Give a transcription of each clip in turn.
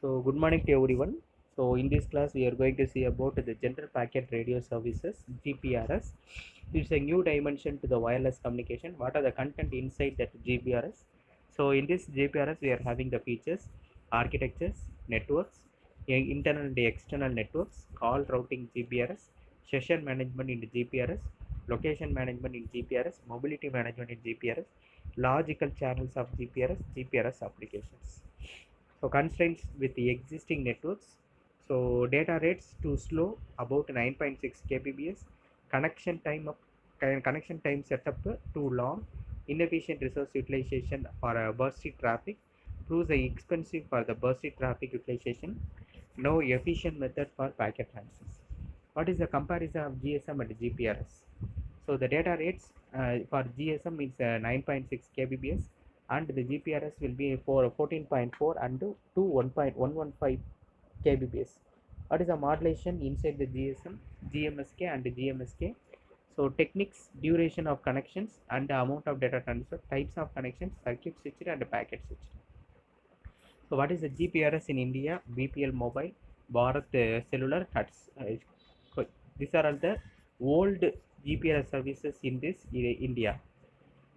So good morning to everyone. So in this class we are going to see about the General Packet Radio Services (GPRS). It's a new dimension to the wireless communication. What are the content inside that GPRS? So in this GPRS we are having the features, architectures, networks, internal and external networks, call routing GPRS, session management in the GPRS, location management in GPRS, mobility management in GPRS, logical channels of GPRS applications. So constraints with the existing networks. So data rates too slow, about 9.6 kbps. Connection time setup too long. Inefficient resource utilization for bursty traffic. Proves expensive for the bursty traffic utilization. No efficient method for packet transfers. What is the comparison of GSM and GPRS? So the data rates for GSM is 9.6 kbps and the GPRS will be for 14.4 and to 1.115 kbps. What is the modulation inside the GSM, GMSK and GMSK? So techniques, duration of connections and the amount of data transfer, types of connections, circuit switched and packet switched. So what is the GPRS in India? BPL Mobile, Bharat Cellular, HUTS. These are all the old GPRS services in this India.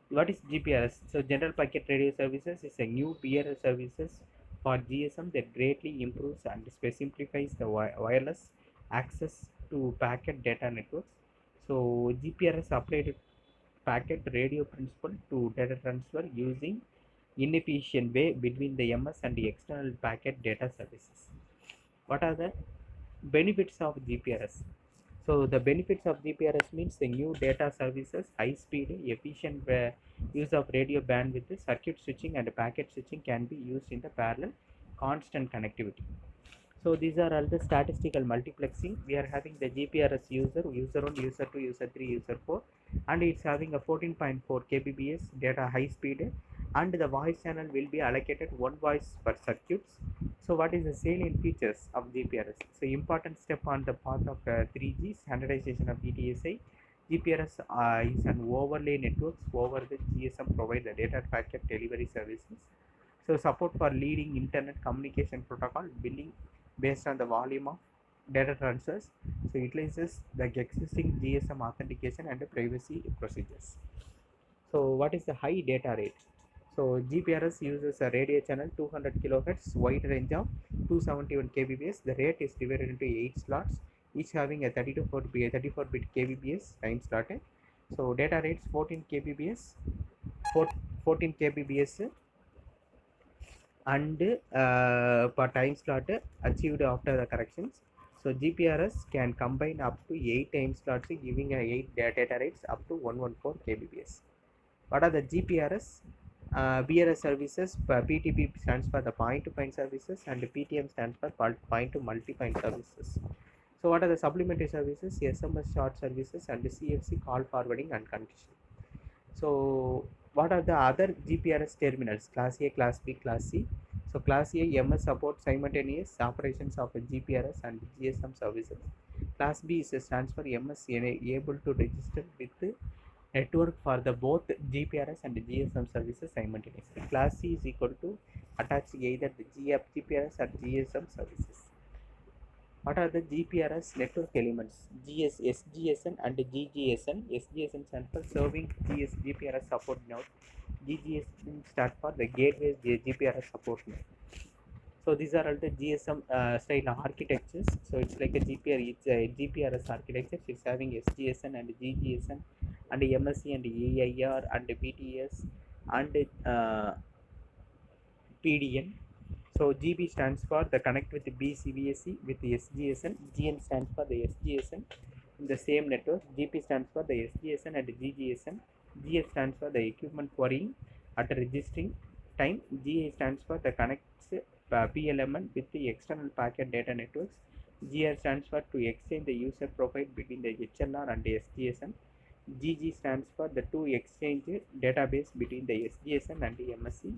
What is GPRS? So General Packet Radio Services is a new PRS services for GSM that greatly improves and simplifies the wireless access to packet data networks. So GPRS applied packet radio principle to data transfer using inefficient way between the MS and the external packet data services. What are the benefits of GPRS? So the benefits of GPRS means the new data services, high speed, efficient use of radio bandwidth, circuit switching and packet switching can be used in the parallel, constant connectivity. So these are all the statistical multiplexing. We are having the GPRS user 1, user 2, user 3, user 4, and it's having a 14.4 kbps data high speed, and the voice channel will be allocated one voice per circuits. So what is the salient features of GPRS? So important step on the path of 3G standardization of DTSI. GPRS is an overlay networks over the GSM provide the data packet delivery services. So support for leading internet communication protocol billing based on the volume of data transfers. So utilizes the existing GSM authentication and privacy procedures. So what is the high data rate? So GPRS uses a radio channel 200 kHz, wide range of 271 kbps. The rate is divided into 8 slots, each having a 34 bit kbps time slot. So data rates 14 kbps, 14 kbps and per time slot achieved after the corrections. So GPRS can combine up to 8 time slots, giving a 8 data rates up to 114 kbps. What are the GPRS? BRS services, PTP stands for the point-to-point services and PTM stands for point-to-multi-point services. So what are the supplementary services? SMS short services and CFC call forwarding and conditioning. So what are the other GPRS terminals? Class A, Class B, Class C. So Class A MS supports simultaneous operations of a GPRS and GSM services. Class B stands for MS able to register with network for the both GPRS and GSM services simultaneously. Class C is equal to attach either the GPRS or GSM services. What are the GPRS network elements? SGSN and GGSN. SGSN stands for serving GPRS support node. GGSN stands for the gateway GPRS support node. So these are all the GSM style architectures. So it's like a GPRS architecture. It's having SGSN and GGSN and MSC and AIR and BTS and PDN. So GB stands for the connect with the BCBSC with the SGSN. GN stands for the SGSN in the same network. GP stands for the SGSN and GGSN. GS stands for the equipment querying at registering time. GA stands for the connects PLMN with the external packet data networks. GR stands for to exchange the user profile between the HLR and the SGSN. GG stands for the to exchange database between the SGSN and the MSC.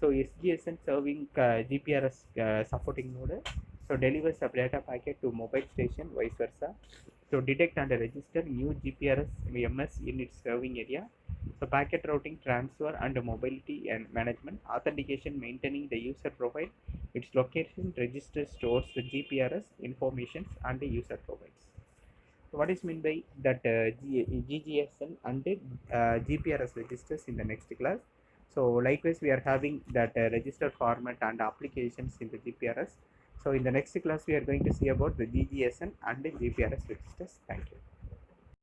So SGSN serving GPRS supporting node. So delivers a data packet to mobile station, vice versa. So detect and register new GPRS MS in its serving area. So packet routing, transfer and mobility and management, authentication, maintaining the user profile Its location register stores the GPRS informations and the user provides. So what is meant by that GGSN and GPRS registers in the next class. So likewise we are having that register format and applications in the GPRS. So in the next class we are going to see about the GGSN and the GPRS registers. Thank you.